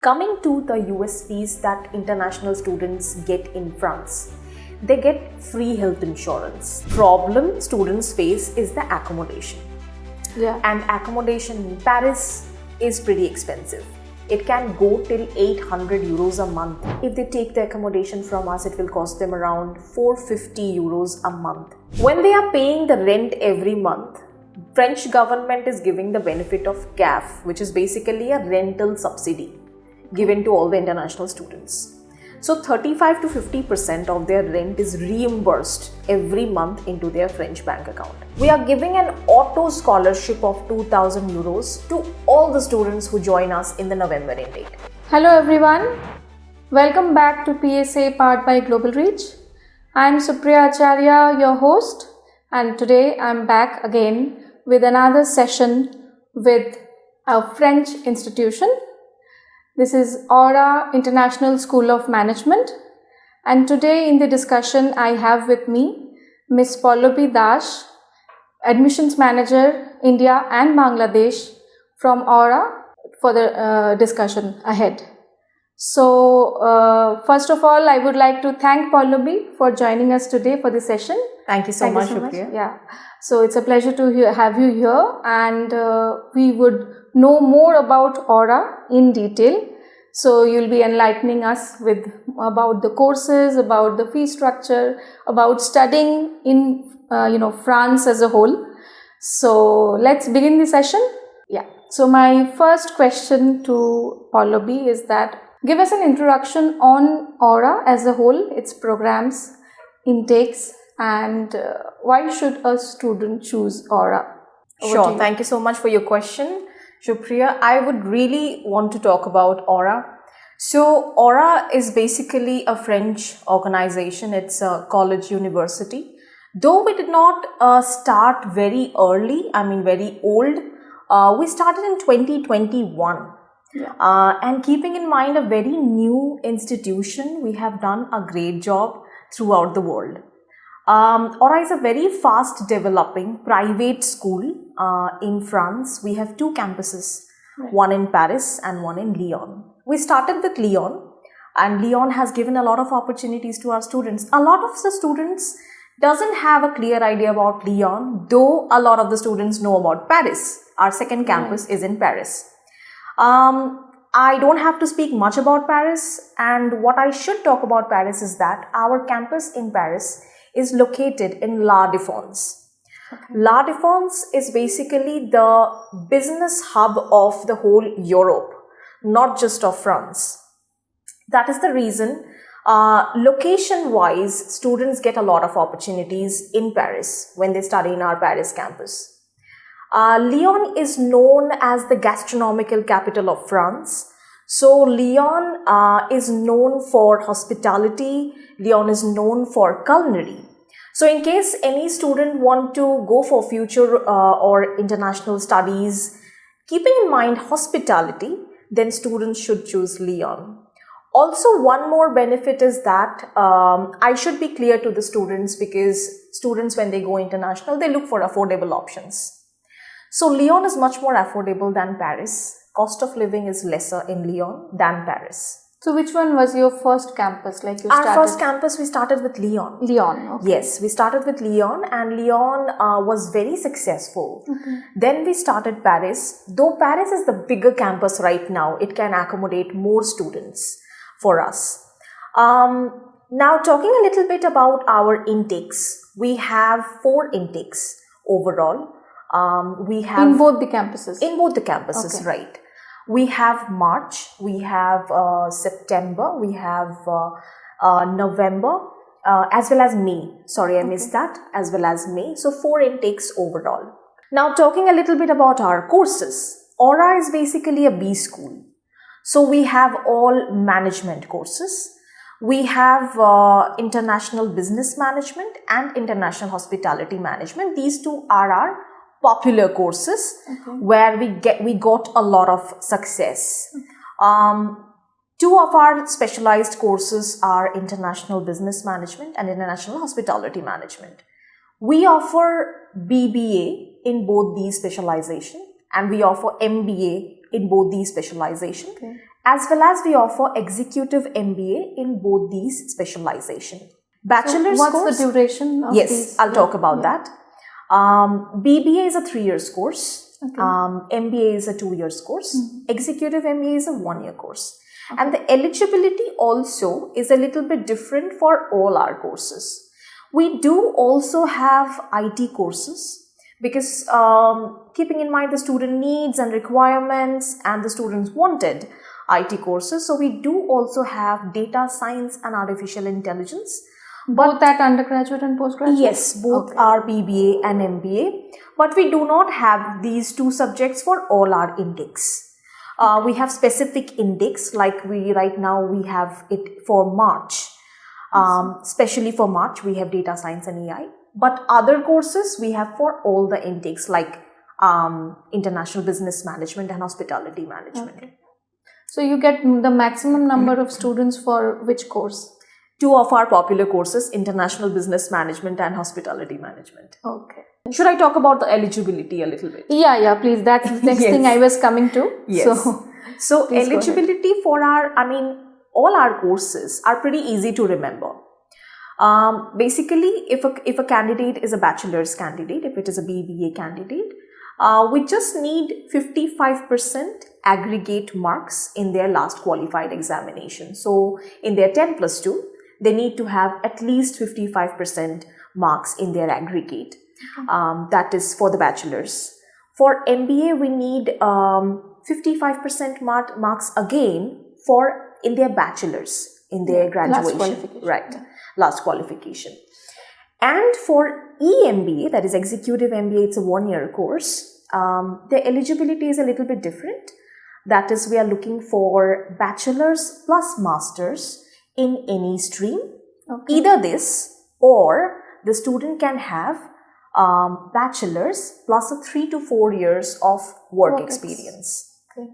Coming to the USPs that international students get in France, they get free health insurance. Problem students face is the accommodation. And accommodation in Paris is pretty expensive. It can go till 800 euros a month. If they take the accommodation from us, it will cost them around 450 euros a month. When they are paying the rent every month, French government is giving the benefit of GAF, which is basically a rental subsidy given to all the international students. So 35 to 50% of their rent is reimbursed every month into their French bank account. We are giving an auto scholarship of 2000 euros to all the students who join us in the November intake. Hello everyone, welcome back to PSA powered by Global Reach. I am Supriya Acharyya, your host, and today I am back again with another session with a French institution. This is Aura International School of Management, and today in the discussion I have with me Ms. Pallobi Dash, Admissions Manager, India and Bangladesh from Aura for the discussion ahead. So first of all, I would like to thank Pallobi for joining us today for this session. Thank you so much, Supriya. Yeah, so it's a pleasure to have you here, and we would know more about Aura in detail. So you'll be enlightening us with about the courses, about the fee structure, about studying in France as a whole. So let's begin the session. Yeah. So my first question to Pallobi is that give us an introduction on Aura as a whole, its programs, intakes, and why should a student choose Aura? Sure. Thank you so much for your question, Supriya. I would really want to talk about Aura. So Aura is basically a French organization. It's a college university. Though we did not start very early, very old, we started in 2021. And keeping in mind a very new institution, we have done a great job throughout the world. Aura is a very fast developing private school in France. We have two campuses, one in Paris and one in Lyon. We started with Lyon, and Lyon has given a lot of opportunities to our students. A lot of the students doesn't have a clear idea about Lyon, though a lot of the students know about Paris. Our second campus is in Paris. I don't have to speak much about Paris, and what I should talk about Paris is that our campus in Paris is located in La Défense. La Défense is basically the business hub of the whole Europe, not just of France. That is the reason, location-wise, students get a lot of opportunities in Paris when they study in our Paris campus. Lyon is known as the gastronomical capital of France. So Lyon is known for hospitality. Lyon is known for culinary. So in case any student want to go for future or international studies, keeping in mind hospitality, then students should choose Lyon. Also, one more benefit is that I should be clear to the students, because students, when they go international, they look for affordable options. So Lyon is much more affordable than Paris. Cost of living is lesser in Lyon than Paris. So which one was your first campus? Our first campus, we started with Lyon. Lyon, okay. Yes, we started with Lyon, and Lyon was very successful. Then we started Paris. Though Paris is the bigger campus right now, it can accommodate more students for us. Now talking a little bit about our intakes. We have 4 intakes overall. We have in both the campuses. In both the campuses, okay. Right. We have March, we have September, we have November, as well as May. Sorry, I missed that, as well as May. So 4 intakes overall. Now talking a little bit about our courses. Aura is basically a B school. So we have all management courses. We have international business management and international hospitality management. These two are our popular courses, where we got a lot of success. 2 of our specialized courses are international business management and international hospitality management. We offer BBA in both these specializations, and we offer MBA in both these specializations. as well as we offer executive MBA in both these specialization. Bachelor's What's course, the duration of yes, these? I'll talk about that. BBA is a 3 years course. Okay. MBA is a 2 years course. Executive MBA is a 1 year course. And the eligibility also is a little bit different for all our courses. We do also have IT courses because keeping in mind the student needs and requirements and the students wanted IT courses. So we do also have data science and artificial intelligence. Both at undergraduate and postgraduate? Yes, both are BBA and MBA. But we do not have these two subjects for all our intakes. We have specific intakes, like right now we have it for March. Especially for March, we have data science and AI. But other courses we have for all the intakes, like international business management and hospitality management. Okay. So you get the maximum number of students for which course? Two of our popular courses, international business management and hospitality management. Okay. Should I talk about the eligibility a little bit? Yeah, please. That's the next thing I was coming to. Yes. So eligibility for all our courses are pretty easy to remember. Basically, if a candidate is a bachelor's candidate, if it is a BBA candidate, we just need 55% aggregate marks in their last qualified examination. So in their 10+2, they need to have at least 55% marks in their aggregate. That is for the bachelor's. For MBA, we need 55% marks again for in their bachelor's, in their graduation. Last qualification. Right, last qualification. And for EMBA, that is Executive MBA, it's a 1 year course. The eligibility is a little bit different. That is, we are looking for bachelor's plus master's in any stream. Okay. Either this or the student can have bachelor's plus a 3 to 4 years of work experience. Okay.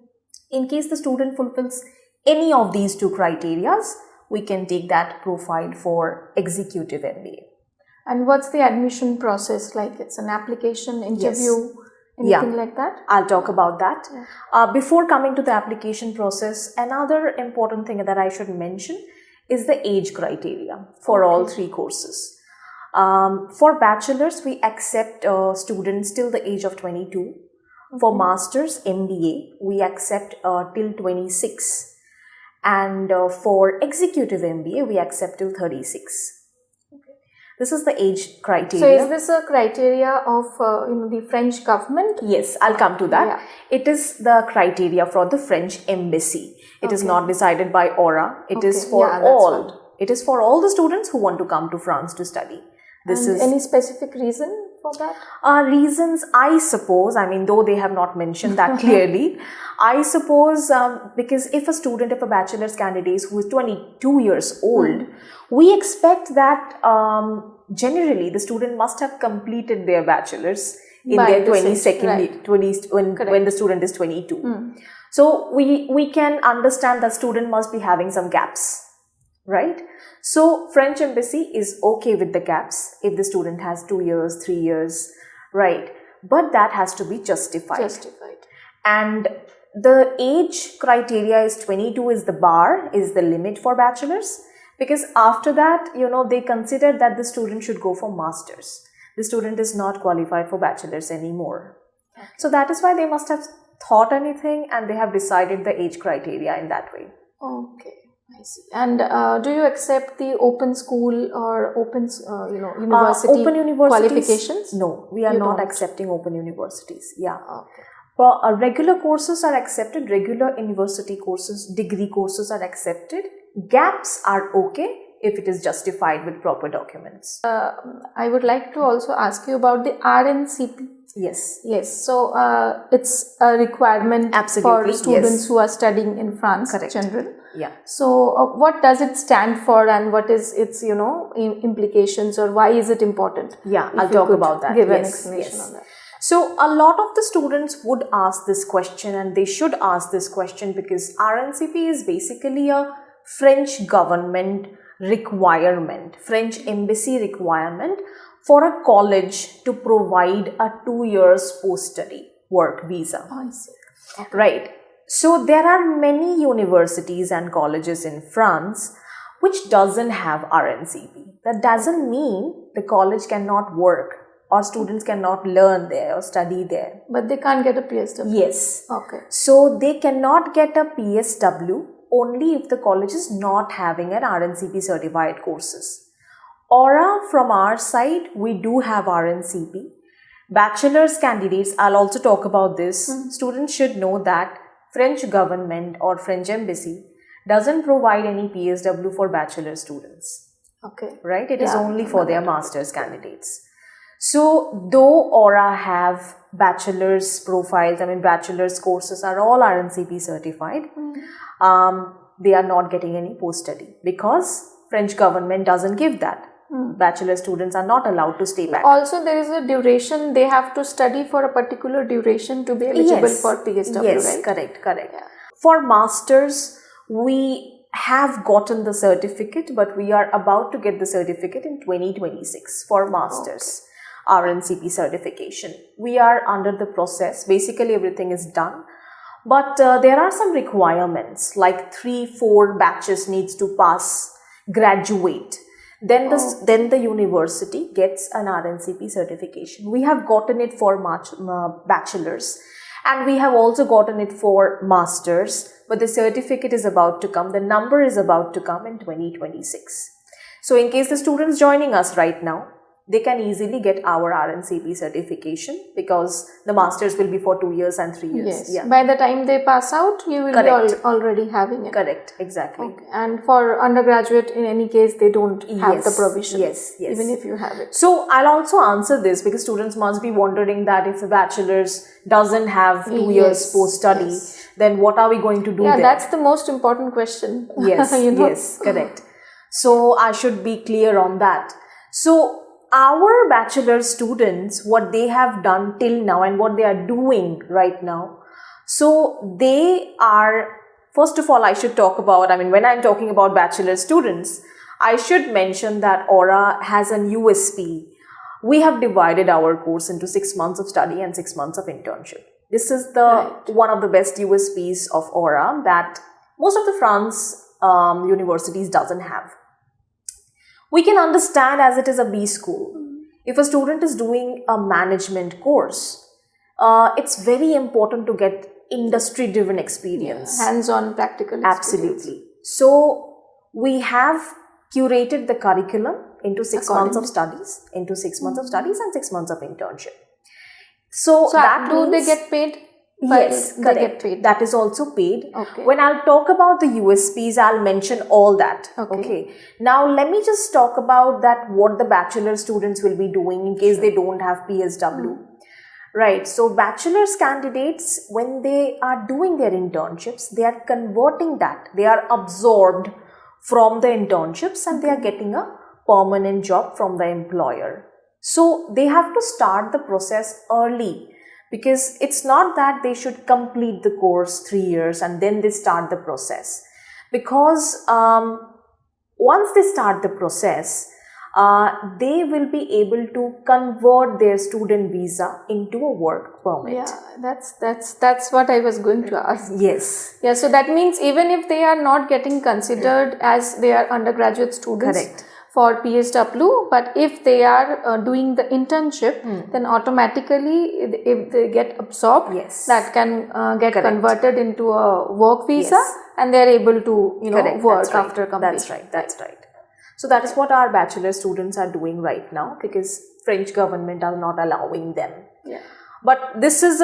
In case the student fulfills any of these two criterias, we can take that profile for Executive MBA. And what's the admission process like? It's an application, interview, anything like that? I'll talk about that. Before coming to the application process, another important thing that I should mention is the age criteria for all three courses. For bachelor's, we accept students till the age of 22. For master's MBA, we accept till 26. And for executive MBA, we accept till 36. This is the age criteria. So is this a criteria of the French government? Yes, I'll come to that. Yeah. It is the criteria for the French embassy. It is not decided by Aura. It is for all. Fine. It is for all the students who want to come to France to study. This is any specific reason for that? Reasons, I suppose, though they have not mentioned that clearly, I suppose because if a bachelor's candidate who is 22 years old, we expect that generally the student must have completed their bachelor's in their 22nd, 20, when the student is 22. So we can understand that student must be having some gaps, right? So French embassy is okay with the gaps if the student has 2 years, 3 years, right? But that has to be justified. And the age criteria is 22 is the bar, is the limit for bachelor's, because after that, they consider that the student should go for master's. The student is not qualified for bachelor's anymore. Okay. So that is why they must have thought anything and they have decided the age criteria in that way. Okay. I see. And do you accept the open school or open, university qualifications? No, we are not accepting open universities. Yeah. Okay. But regular courses are accepted. Regular university courses, degree courses are accepted. Gaps are okay if it is justified with proper documents. I would like to also ask you about the RNCP. Yes. So it's a requirement for students who are studying in France. Correct. General. Yeah. So what does it stand for and what is its implications, or why is it important? Yeah, I'll talk about that. Give an explanation on that. So a lot of the students would ask this question, and they should ask this question because RNCP is basically a French government requirement, French embassy requirement for a college to provide a 2 years post-study work visa. Oh, I see. Okay. Right. So there are many universities and colleges in France which doesn't have RNCP. That doesn't mean the college cannot work or students cannot learn there or study there. But they can't get a PSW. Yes. Okay. So they cannot get a PSW only if the college is not having an RNCP certified courses. Aura, from our side, we do have RNCP. Bachelor's candidates, I'll also talk about this. Students should know that French government or French embassy doesn't provide any PSW for bachelor students. Okay. Right? It is only for their master's candidates. So, though Aura have bachelor's profiles, bachelor's courses are all RNCP certified, they are not getting any post-study because French government doesn't give that. Bachelor students are not allowed to stay back. Also, there is a duration. They have to study for a particular duration to be eligible for PSW, yes, right? Correct. Yeah. For masters, we have gotten the certificate, but we are about to get the certificate in 2026 for masters. RNCP certification. We are under the process. Basically, everything is done. But there are some requirements like 3-4 batches needs to pass, graduate. Then the university gets an RNCP certification. We have gotten it for bachelors and we have also gotten it for masters. But the certificate is about to come. The number is about to come in 2026. So in case the students joining us right now, they can easily get our RNCP certification because the masters will be for 2 years and 3 years. Yes. Yeah. By the time they pass out, you will be already having it. Correct. Exactly. Okay. And for undergraduate, in any case, they don't have the provision. Yes. Even if you have it. So I'll also answer this because students must be wondering that if a bachelor's doesn't have 2 years post-study, then what are we going to do there? That's the most important question. Yes. Yes. Correct. So I should be clear on that. So our bachelor students, what they have done till now and what they are doing right now. So they are, first of all, I should talk about, when I'm talking about bachelor students, I should mention that Aura has an USP. We have divided our course into 6 months of study and 6 months of internship. This is one of the best USPs of Aura that most of the France universities doesn't have. We can understand as it is a B school. If a student is doing a management course, it's very important to get industry-driven experience. Hands-on practical experience. Absolutely. So we have curated the curriculum into 6 months of studies, and 6 months of internship. So that do they get paid? Yes, they get paid. That is also paid. Okay. When I'll talk about the USPs, I'll mention all that. Okay. Now, let me just talk about that what the bachelor students will be doing in case they don't have PSW. Right. So, bachelor's candidates, when they are doing their internships, they are converting that. They are absorbed from the internships and they are getting a permanent job from the employer. So, they have to start the process early. Because it's not that they should complete the course 3 years and then they start the process. Because once they start the process, they will be able to convert their student visa into a work permit. Yeah, that's what I was going to ask. Yes. Yeah, so that means even if they are not getting considered as they are undergraduate students for PSW, but if they are doing the internship, then automatically if they get absorbed, that can get converted into a work visa and they are able to work after completion. That's right. So that is what our bachelor students are doing right now because French government are not allowing them. Yeah. But this is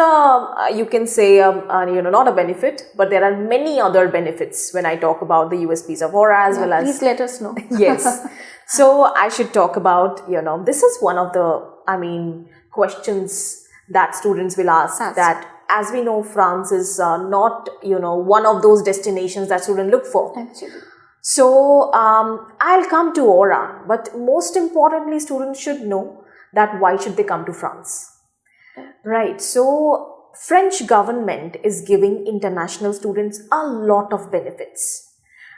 you can say, not a benefit, but there are many other benefits when I talk about the USPs of Aura as well as... Please let us know. Yes. So I should talk about, this is one of the, questions that students will ask that as we know, France is not, one of those destinations that students look for. Actually. So I'll come to Aura, but most importantly, students should know that why should they come to France? Right. So French government is giving international students a lot of benefits.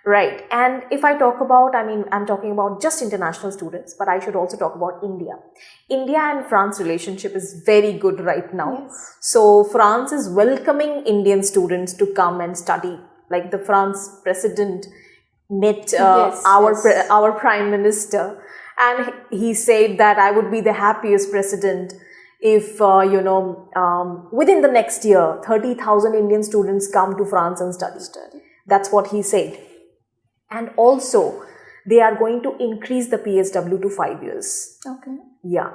Right. And if I talk about, I'm talking about just international students, but I should also talk about India. India and France relationship is very good right now. Yes. So France is welcoming Indian students to come and study. Like the France president met our prime minister, and he said that I would be the happiest president if, within the next year, 30,000 Indian students come to France and study. That's what he said. And also, they are going to increase the PSW to 5 years. Okay. Yeah.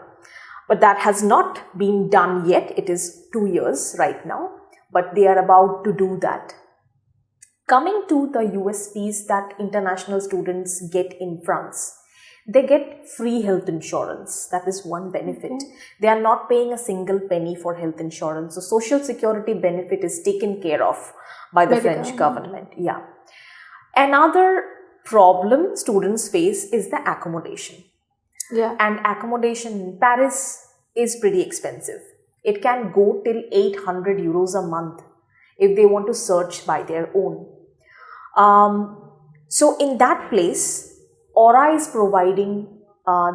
But that has not been done yet. It is 2 years right now. But they are about to do that. Coming to the USPs that international students get in France, they get free health insurance. That is one benefit. Okay. They are not paying a single penny for health insurance. So, social security benefit is taken care of by the French government. Yeah. Another problem students face is the accommodation. Yeah. And accommodation in Paris is pretty expensive. It can go till 800 euros a month if they want to search by their own. So in that place, Aura is providing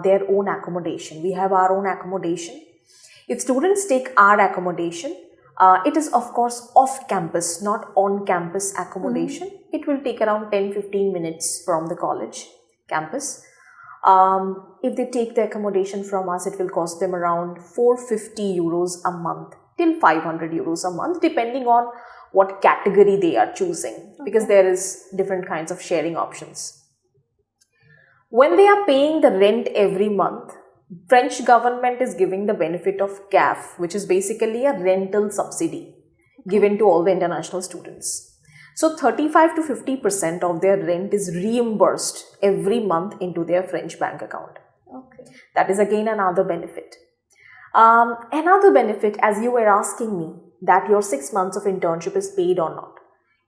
their own accommodation. We have our own accommodation. If students take our accommodation, it is of course off campus, not on campus accommodation. It will take around 10-15 minutes from the college campus. If they take the accommodation from us, it will cost them around 450 euros a month till 500 euros a month, depending on what category they are choosing, because there is different kinds of sharing options. When they are paying the rent every month, French government is giving the benefit of GAF, which is basically a rental subsidy given to all the international students. So 35 to 50% of their rent is reimbursed every month into their French bank account. Okay. That is again another benefit. Another benefit, as you were asking me, that your 6 months of internship is paid or not.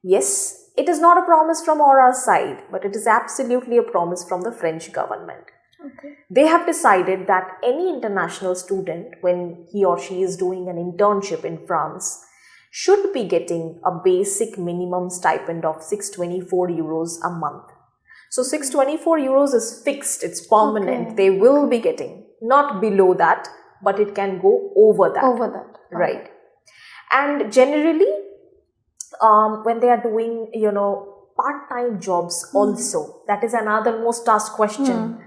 Yes, it is not a promise from Aura's side, but it is absolutely a promise from the French government. Okay. They have decided that any international student, when he or she is doing an internship in France, should be getting a basic minimum stipend of 624 euros a month. So 624 euros is fixed, it's permanent. Okay. They will be getting, not below that, but it can go over that. Over that. Okay. Right. And generally, when they are doing, part-time jobs also, that is another most asked question.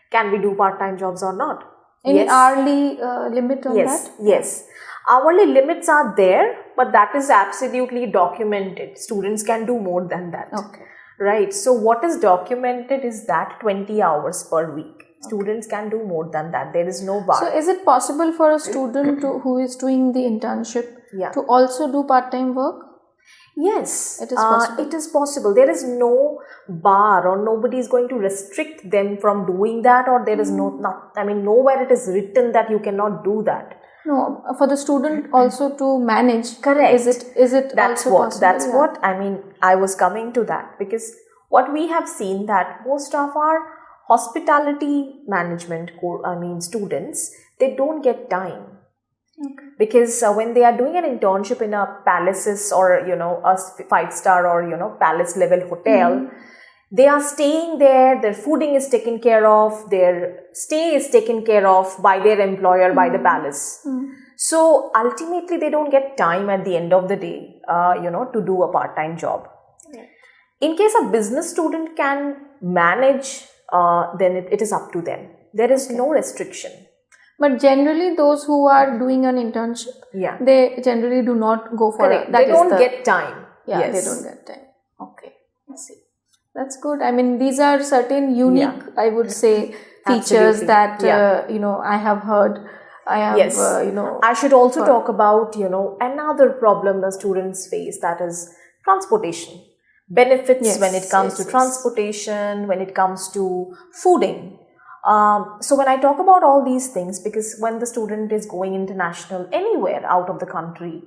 Can we do part-time jobs or not? Any hourly limit on that? Yes. Hourly limits are there, but that is absolutely documented. Students can do more than that. Okay. Right. So what is documented is that 20 hours per week. Students can do more than that. There is no bar. So is it possible for a student who is doing the internship to also do part-time work? Yes, it is possible. It is possible. There is no bar, or nobody is going to restrict them from doing that, or there is nowhere it is written that you cannot do that. No, for the student also to manage. Correct. Is it that's also what possible? That's what I was coming to that, because what we have seen that most of our hospitality management students, they don't get time. Okay. Because when they are doing an internship in a palaces or a 5-star or palace level hotel, they are staying there, their fooding is taken care of, their stay is taken care of by their employer, by the palace. So ultimately they don't get time at the end of the day to do a part-time job. Right. In case a business student can manage, then it is up to them. There is no restriction. But generally, those who are doing an internship, they generally do not go for it. They don't get time. Yeah, they don't get time. Okay, I see. That's good. I mean, these are certain unique, I would say, features that I have heard. I should also talk about another problem the students face, that is transportation. Benefits when it comes to transportation, when it comes to fooding. So when I talk about all these things, because when the student is going international anywhere out of the country,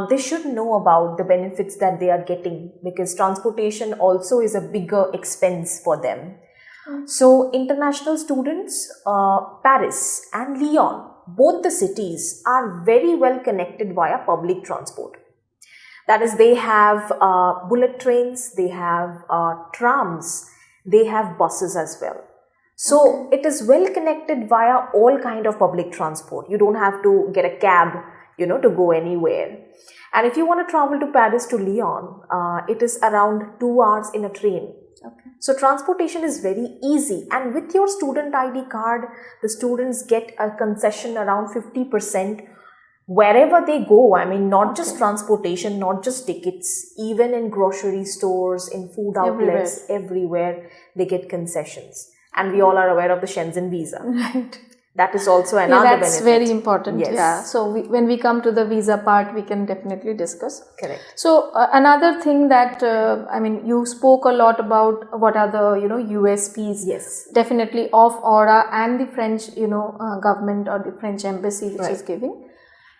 they should know about the benefits that they are getting, because transportation also is a bigger expense for them. So international students, Paris and Lyon, both the cities are very well connected via public transport. That is, they have bullet trains, they have trams, they have buses as well. So it is well connected via all kind of public transport. You don't have to get a cab, to go anywhere. And if you want to travel to Paris to Lyon, it is around 2 hours in a train. Okay. So transportation is very easy, and with your student ID card, the students get a concession around 50% wherever they go. I mean, not just transportation, not just tickets, even in grocery stores, in food outlets, everywhere they get concessions. And we all are aware of the Shenzhen visa. Right. That is also another benefit. That's very important. Yes. Yeah. So when we come to the visa part, we can definitely discuss. Correct. So another thing that you spoke a lot about what are the USPs. Yes. Definitely of Aura and the French government or the French embassy which is giving.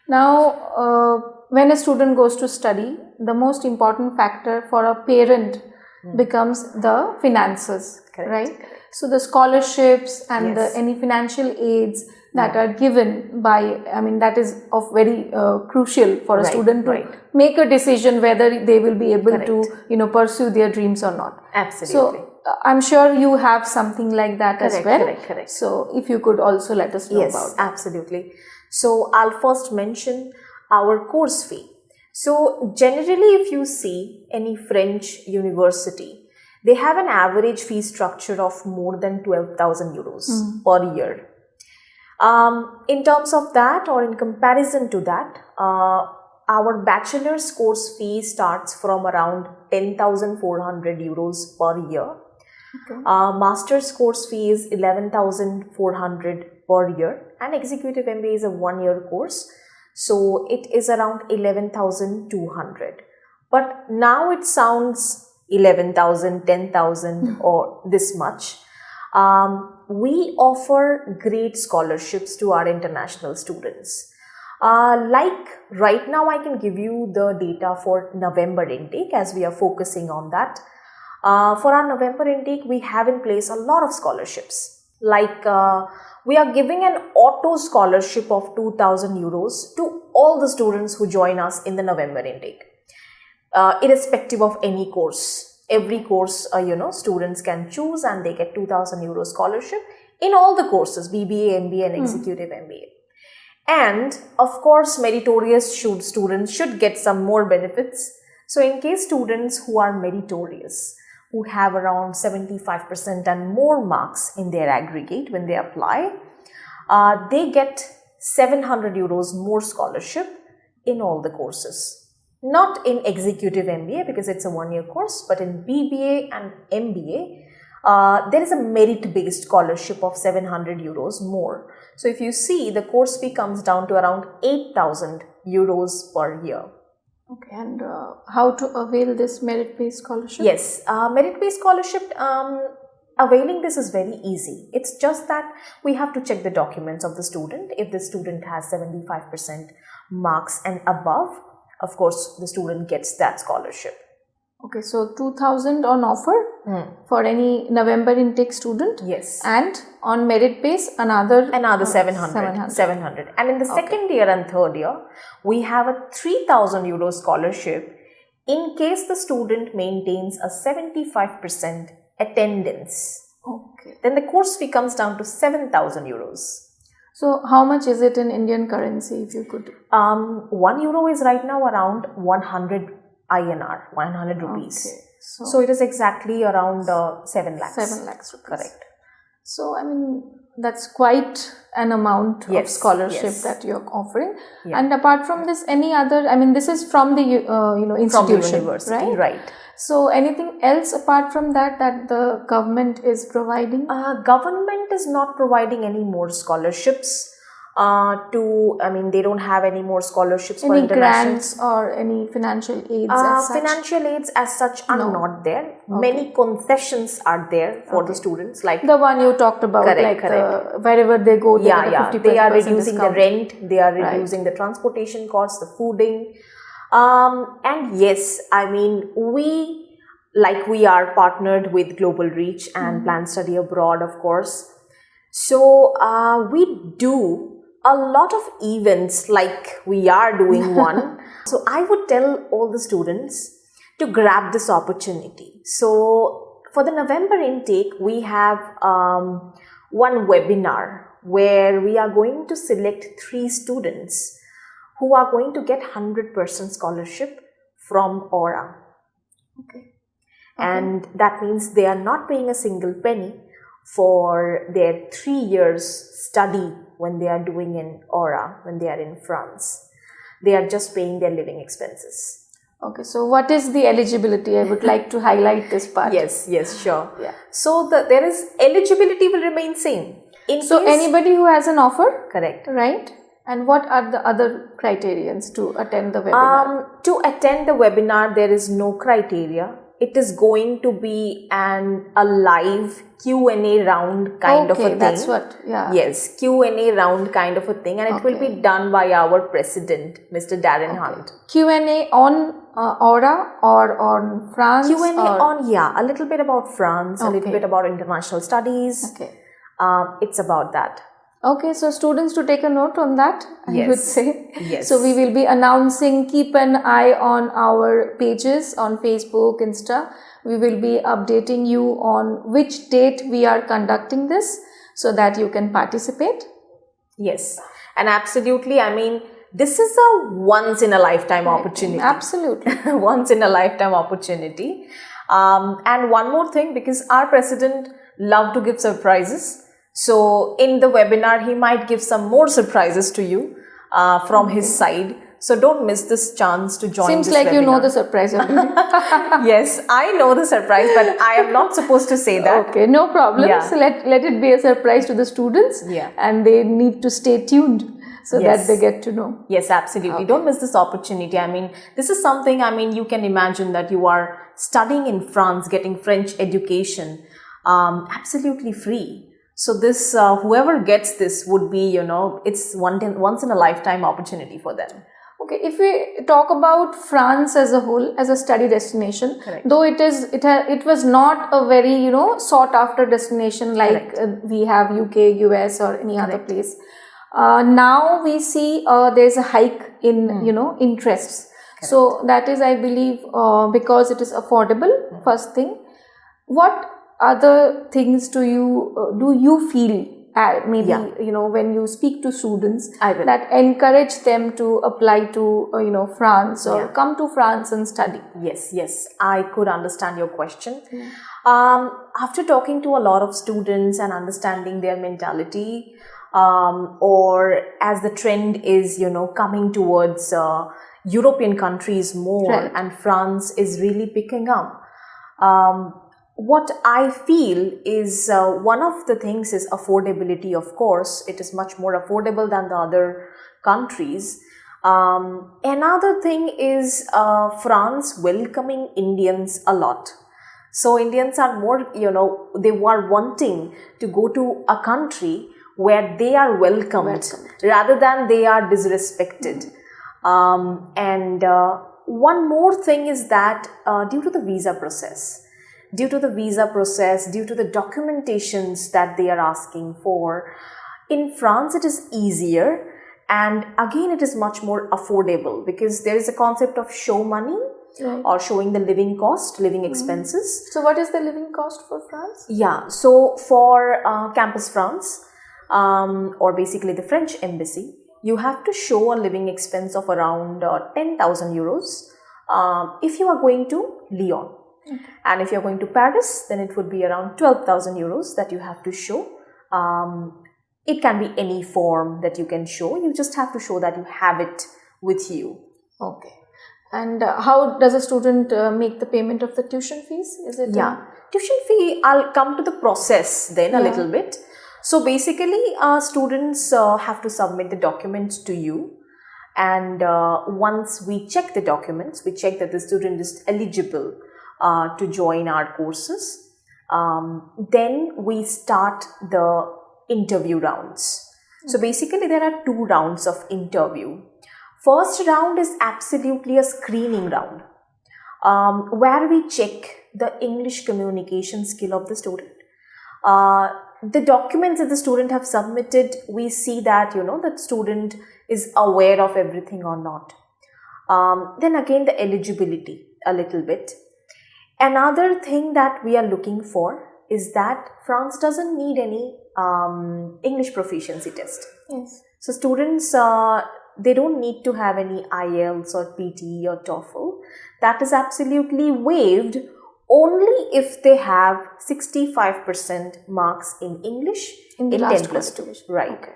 Now when a student goes to study, the most important factor for a parent becomes the finances. Correct. Right. So the scholarships and any financial aids that are given by, that is of very crucial for a student to make a decision whether they will be able to, pursue their dreams or not. Absolutely. So I'm sure you have something like that as well. Correct. So if you could also let us know about that. Absolutely. So I'll first mention our course fee. So generally, if you see any French university, they have an average fee structure of more than 12,000 euros per year. In terms of that, or in comparison to that, our bachelor's course fee starts from around 10,400 euros per year. Okay. Master's course fee is 11,400 per year, and executive MBA is a 1-year course. So it is around 11,200. But now it sounds 11,000, 10,000 or this much. We offer great scholarships to our international students. Like right now, I can give you the data for November intake as we are focusing on that. For our November intake, we have in place a lot of scholarships. Like we are giving an auto scholarship of 2,000 euros to all the students who join us in the November intake. Irrespective of any course. Every course, students can choose and they get 2,000 euro scholarship in all the courses, BBA, MBA and Executive MBA. And of course, meritorious students should get some more benefits. So in case students who are meritorious, who have around 75% and more marks in their aggregate when they apply, they get 700 euros more scholarship in all the courses. Not in Executive MBA because it's a 1-year course, but in BBA and MBA, there is a merit-based scholarship of 700 euros more. So if you see, the course fee comes down to around 8,000 euros per year. Okay, and how to avail this merit-based scholarship? Yes, merit-based scholarship, availing this is very easy. It's just that we have to check the documents of the student. If the student has 75% marks and above, of course, the student gets that scholarship. Okay, so 2,000 on offer for any November intake student. Yes. And on merit base, another 700. And in the second year and third year, we have a 3,000 euro scholarship in case the student maintains a 75% attendance. Okay. Then the course fee comes down to 7,000 euros. So how much is it in Indian currency, if you could? 1 euro is right now around 100 INR, 100 rupees. Okay. So it is exactly around 7 lakhs. 7 lakhs rupees. Correct. So, that's quite an amount of scholarship that you're offering. Yeah. And apart from this, any other, this is from the, institution, from the university, right? So, anything else apart from that the government is providing? Government is not providing any more scholarships. They don't have any more scholarships for international. Grants or any financial aids as such? Financial aids as such are not there. Many concessions are there for the students. Like the one you talked about, wherever they go, they get a 50% they are reducing discount. The rent, they are reducing the transportation costs, the fooding. And yes, we are partnered with Global Reach and Plan Study Abroad, of course. So we do a lot of events, like we are doing one So I would tell all the students to grab this opportunity. So for the November intake, we have one webinar where we are going to select 3 students who are going to get 100% scholarship from Aura. Okay. And that means they are not paying a single penny for their 3 years study when they are doing in Aura, when they are in France. They are just paying their living expenses. Okay, so what is the eligibility? I would like to highlight this part. Yes, sure. Yeah. So there is eligibility will remain same. So anybody who has an offer? Correct. Right. And what are the other criterions to attend the webinar? To attend the webinar, there is no criteria. It is going to be a live Q&A round kind of a thing. That's what, yeah. Yes, Q&A round kind of a thing, and it will be done by our president, Mr. Darren Hunt. Q&A on Aura or on France? Q&A on, a little bit about France, a little bit about international studies. Okay. It's about that. Okay, so students to take a note on that, I would say. Yes. So we will be announcing, keep an eye on our pages on Facebook, Insta. We will be updating you on which date we are conducting this so that you can participate. Yes, and absolutely, I mean, this is a once in a lifetime opportunity. Absolutely. Once in a lifetime opportunity. And one more thing, because our president loved to give surprises. So in the webinar, he might give some more surprises to you from his side. So don't miss this chance to join Seems this like webinar. You know the surprise already. Yes, I know the surprise, but I am not supposed to say that. Okay, no problem. Yeah. So let it be a surprise to the students. Yeah. And they need to stay tuned so that they get to know. Yes, absolutely. Don't miss this opportunity. I mean, this is something, you can imagine that you are studying in France, getting French education, absolutely free. So this, whoever gets this would be, it's once in a lifetime opportunity for them. Okay, if we talk about France as a whole, as a study destination, though it was not a very, sought after destination like we have UK, US or any other place. Now we see there's a hike in, interests. So that is, I believe, because it is affordable, first thing. What other things do you feel when you speak to students that encourage them to apply to France or come to France and study? Yes, I could understand your question. After talking to a lot of students and understanding their mentality, or as the trend is coming towards European countries more, and France is really picking up, what I feel is one of the things is affordability. Of course, it is much more affordable than the other countries. Another thing is France welcoming Indians a lot. So Indians are more, they were wanting to go to a country where they are welcomed. Rather than they are disrespected. And one more thing is that due to the visa process, due to the documentations that they are asking for, in France it is easier, and again it is much more affordable because there is a concept of show money or showing the living expenses. So what is the living cost for France? Yeah, so for Campus France or basically the French embassy, you have to show a living expense of around 10,000 euros if you are going to Lyon. And if you're going to Paris, then it would be around 12,000 euros that you have to show. It can be any form that you can show. You just have to show that you have it with you. Okay. And how does a student make the payment of the tuition fees? Is it? Tuition fee, I'll come to the process then a little bit. So basically, students have to submit the documents to you. And once we check the documents, we check that the student is eligible to join our courses. Then we start the interview rounds. So basically there are 2 rounds of interview. First round is absolutely a screening round where we check the English communication skill of the student. The documents that the student have submitted, we see that, the student is aware of everything or not. Then again, the eligibility a little bit. Another thing that we are looking for is that France doesn't need any English proficiency test. Yes. So students, they don't need to have any IELTS or PT or TOEFL. That is absolutely waived only if they have 65% marks in English In the in last 10 plus 2. qualification. Right. Okay.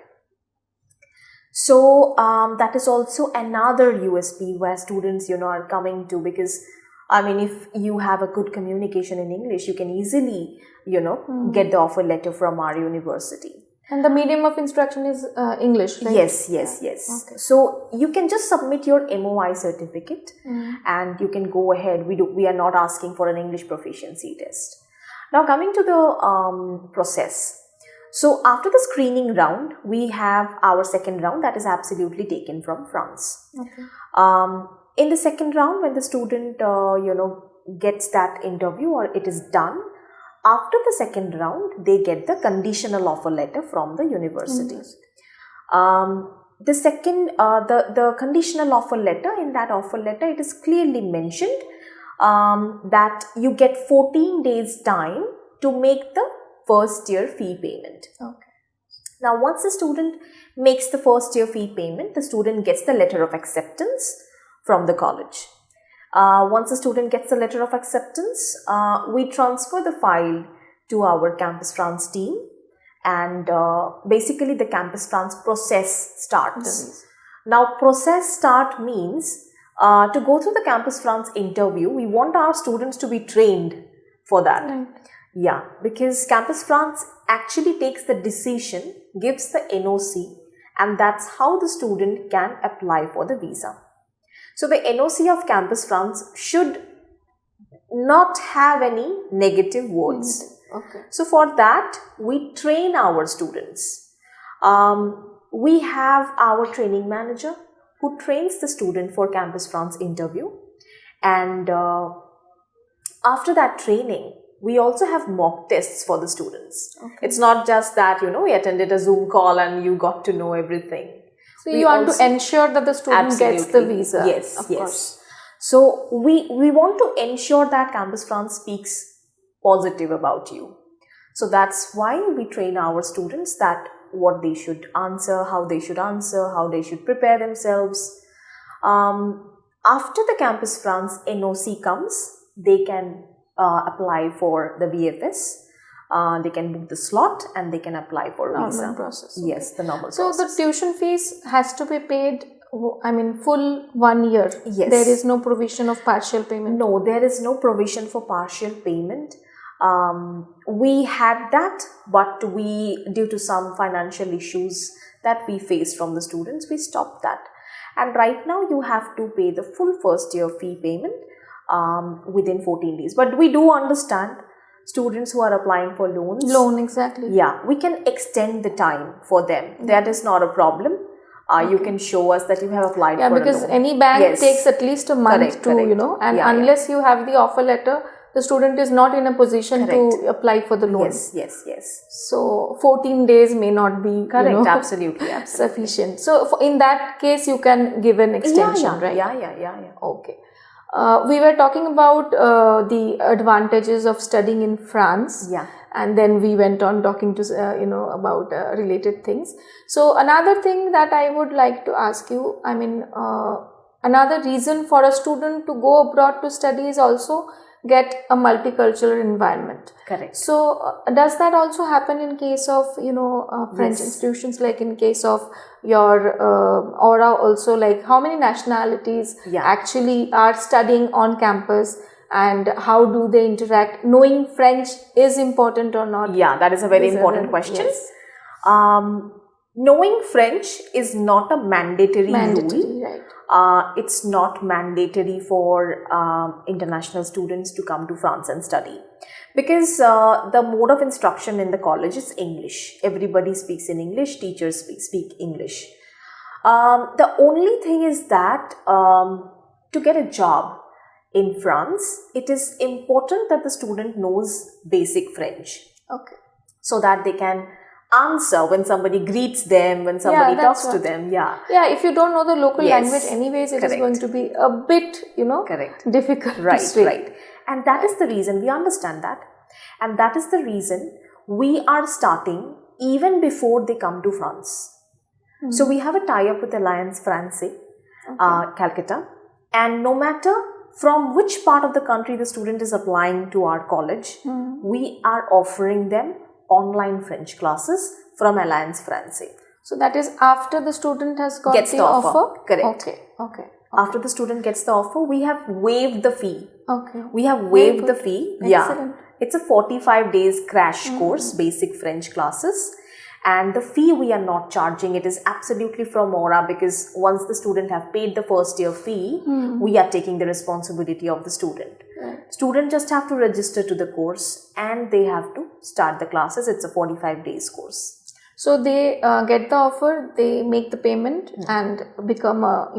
So that is also another USP where students, are coming to, because if you have a good communication in English, you can easily, get the offer letter from our university. And the medium of instruction is English, right? Yes. Okay. So you can just submit your MOI certificate and you can go ahead. We are not asking for an English proficiency test. Now coming to the process. So after the screening round, we have our second round that is absolutely taken from France. Okay. In the second round, when the student, gets that interview or it is done, after the second round, they get the conditional offer letter from the university. The second, the conditional offer letter, in that offer letter, it is clearly mentioned that you get 14 days time to make the first year fee payment. Okay. Now, once the student makes the first year fee payment, the student gets the letter of acceptance from the college. Once the student gets the letter of acceptance, we transfer the file to our Campus France team, and basically the Campus France process starts. Now, process start means to go through the Campus France interview, we want our students to be trained for that. Right. Yeah, because Campus France actually takes the decision, gives the NOC, and that's how the student can apply for the visa. So the NOC of Campus France should not have any negative words. Okay. So for that, we train our students. We have our training manager who trains the student for Campus France interview. And after that training, we also have mock tests for the students. Okay. It's not just that, we attended a Zoom call and you got to know everything. So you want to ensure that the student gets the visa. Yes, of course. So we want to ensure that Campus France speaks positive about you. So that's why we train our students that what they should answer, how they should prepare themselves. After the Campus France NOC comes, they can apply for the VFS. They can book the slot and they can apply for a visa. Normal process. Okay. Yes, the normal so process. So the tuition fees has to be paid, full 1 year. Yes. There is no provision of partial payment. No, there is no provision for partial payment. We had that, but due to some financial issues that we faced from the students, we stopped that. And right now you have to pay the full first year fee payment within 14 days. But we do understand students who are applying for loans. Loan, exactly. Yeah, we can extend the time for them. That is not a problem. You can show us that you have applied for a loan. Yeah, because any bank takes at least a month and unless you have the offer letter, the student is not in a position to apply for the loan. Yes. So 14 days may not be absolutely sufficient. So in that case, you can give an extension, right? Yeah. Okay. We were talking about the advantages of studying in France. Yeah. And then we went on talking to, about related things. So another thing that I would like to ask you, another reason for a student to go abroad to study is also get a multicultural environment. Correct. So does that also happen in case of, French institutions, like in case of your Aura also, like how many nationalities actually are studying on campus? And how do they interact? Knowing French is important or not? Yeah, that is a very important question. Yes. Knowing French is not a mandatory rule. Right. It's not mandatory for international students to come to France and study. Because the mode of instruction in the college is English. Everybody speaks in English, teachers speak English. The only thing is that to get a job in France, it is important that the student knows basic French. Okay. So that they can answer when somebody greets them, when somebody that's talks to them. Yeah. Yeah, if you don't know the local Yes. language anyways, it is Correct. going to be a bit, Correct. difficult to Right, sway. right. And that is the reason, we understand that. And that is the reason we are starting even before they come to France. So we have a tie-up with Alliance Française, Calcutta. And no matter from which part of the country the student is applying to our college, we are offering them online French classes from Alliance Française. So that is after the student has got Gets the the offer. Correct. Okay. After the student gets the offer, we have waived the fee. Okay. We have waived the fee. Excellent. Yeah. It's a 45 days crash course, basic French classes. And the fee we are not charging. It is absolutely from Aura, because once the student have paid the first year fee, we are taking the responsibility of the student. Right. Student just have to register to the course and they have to start the classes. It's a 45 days course. So they get the offer, they make the payment and become a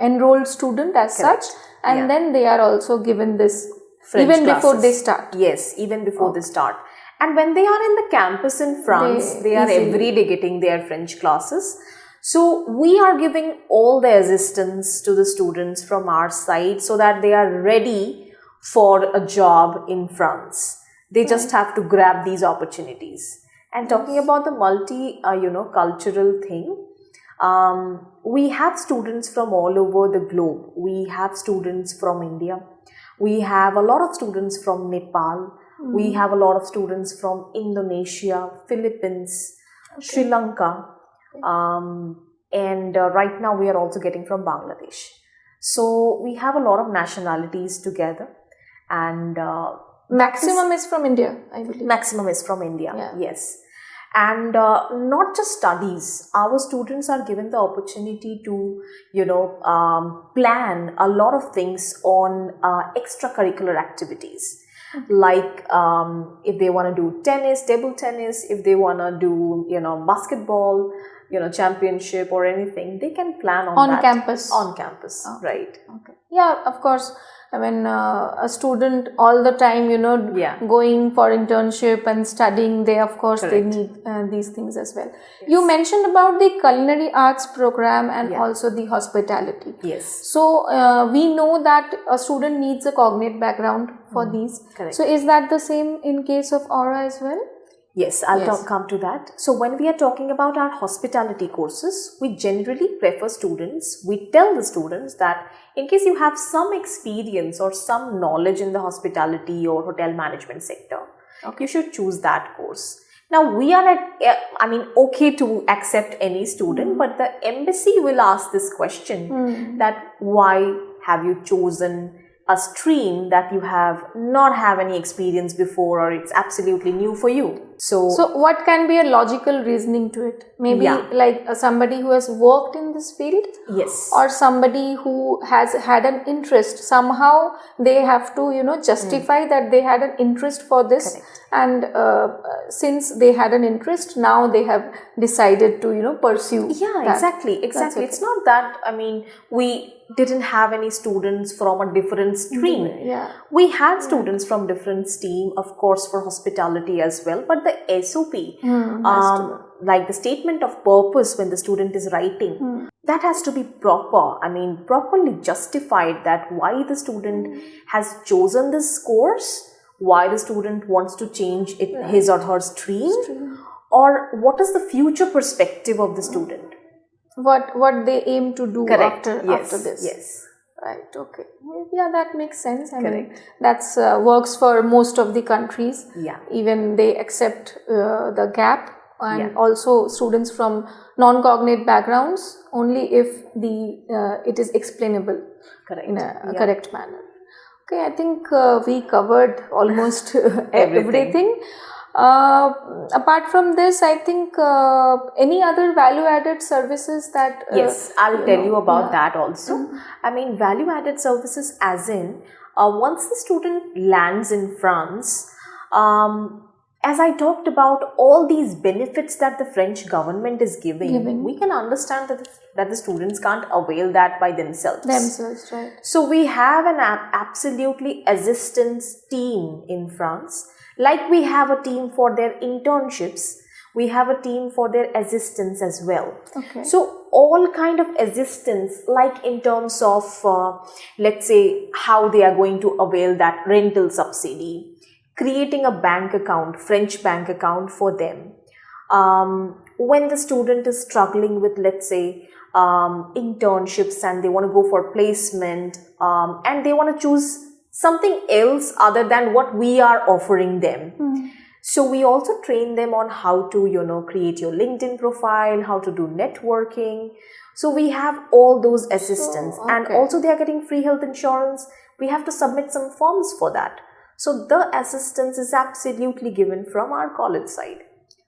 enrolled student as Correct. such, and then they are also given this French even before classes. they start. Yes, even before they start. And when they are in the campus in France, they are every day getting their French classes. So we are giving all the assistance to the students from our side so that they are ready for a job in France. They just have to grab these opportunities. And talking about the multicultural thing, we have students from all over the globe. We have students from India. We have a lot of students from Nepal. We have a lot of students from Indonesia, Philippines, Sri Lanka. And right now we are also getting from Bangladesh. So we have a lot of nationalities together. And Maximum is from India, I believe. maximum is from India, yes. And not just studies, our students are given the opportunity to, plan a lot of things on extracurricular activities. Like if they want to do tennis, table tennis, if they want to do, basketball, championship or anything, they can plan on that. Campus. On campus, right. Okay. Yeah, of course. I mean, a student all the time, going for internship and studying, they need these things as well. Yes. You mentioned about the culinary arts program and also the hospitality. Yes. So, we know that a student needs a cognate background for these. Correct. So, is that the same in case of Aura as well? Yes, I'll come to that. So when we are talking about our hospitality courses, we generally prefer students, we tell the students that in case you have some experience or some knowledge in the hospitality or hotel management sector, you should choose that course. Now we are okay to accept any student, but the embassy will ask this question that why have you chosen a stream that you have not have any experience before, or it's absolutely new for you. So what can be a logical reasoning to it? Maybe like somebody who has worked in this field? Yes. Or somebody who has had an interest. Somehow they have to, justify that they had an interest for this. Correct. And since they had an interest, now they have decided to, pursue that. Exactly. Okay. It's not that, we didn't have any students from a different stream. We had students from different stream, of course, for hospitality as well, but the SOP, like the statement of purpose when the student is writing, that has to be proper. Properly justified that why the student has chosen this course, why the student wants to change his or her stream, or what is the future perspective of the student. What they aim to do after this. Yes. Right, okay. Yeah, that makes sense. That's works for most of the countries. Yeah. Even they accept the gap, and also students from non-cognate backgrounds only if it is explainable in a correct manner. Okay, I think we covered almost everything. Apart from this, I think any other value-added services that... yes, I'll tell you about that also. Value-added services as in, once the student lands in France, as I talked about all these benefits that the French government is giving. We can understand that the students can't avail that by themselves. Right. So we have an absolutely assistance team in France. Like we have a team for their internships, We have a team for their assistance as well. Okay. So all kind of assistance, like in terms of, let's say, how they are going to avail that rental subsidy, creating a bank account, French bank account for them. When the student is struggling with, let's say, internships and they want to go for placement, and they want to choose something else other than what we are offering them. So we also train them on how to, create your LinkedIn profile, how to do networking. So we have all those assistance. And also they are getting free health insurance. We have to submit some forms for that. So the assistance is absolutely given from our college side.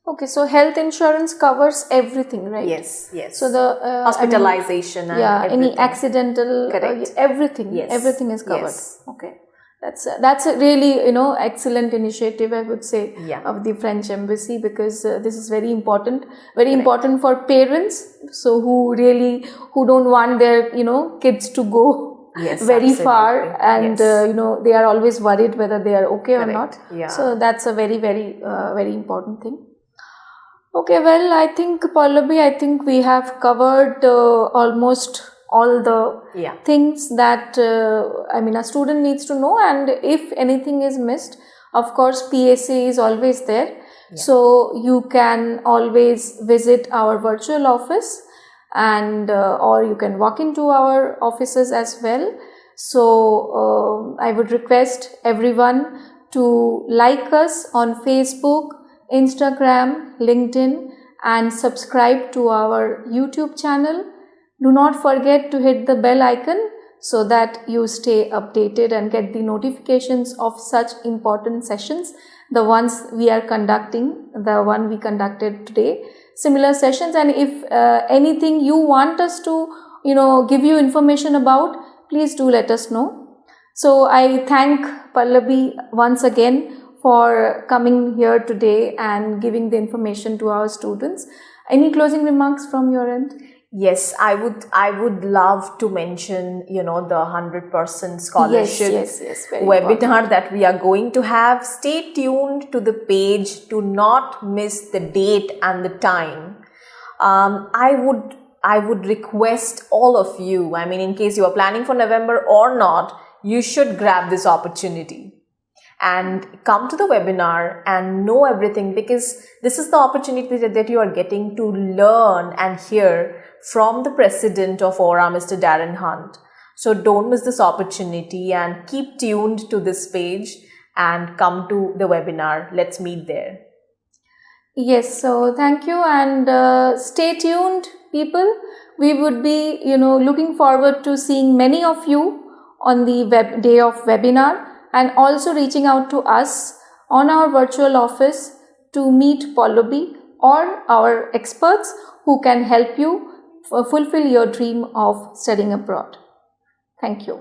Okay, so health insurance covers everything, right? Yes. So the hospitalization and any everything. accidental, everything, everything is covered. Okay. That's a really, excellent initiative, I would say, of the French Embassy, because this is very important important for parents, so who don't want their, kids to go very far, and they are always worried whether they are okay or not. So that's a very, very, very important thing. Okay, well, I think, Pallobi, we have covered almost all the things that a student needs to know, and if anything is missed, of course PSA is always there. So you can always visit our virtual office, and or you can walk into our offices as well. So I would request everyone to like us on Facebook, Instagram, LinkedIn, and subscribe to our YouTube channel. Do not forget to hit the bell icon so that you stay updated and get the notifications of such important sessions, the ones we are conducting, the one we conducted today, similar sessions. And if anything you want us to, give you information about, please do let us know. So I thank Pallobi once again for coming here today and giving the information to our students. Any closing remarks from your end? Yes, I would love to mention, the 100% scholarship webinar that we are going to have. Stay tuned to the page to not miss the date and the time. I would request all of you, in case you are planning for November or not, you should grab this opportunity and come to the webinar and know everything, because this is the opportunity that you are getting to learn and hear from the president of Aura, Mr. Darren Hunt. So don't miss this opportunity and keep tuned to this page and come to the webinar. Let's meet there. Yes, so thank you, and stay tuned, people. We would be, looking forward to seeing many of you on the day of webinar, and also reaching out to us on our virtual office to meet Pallobi or our experts who can help you fulfill your dream of studying abroad. Thank you.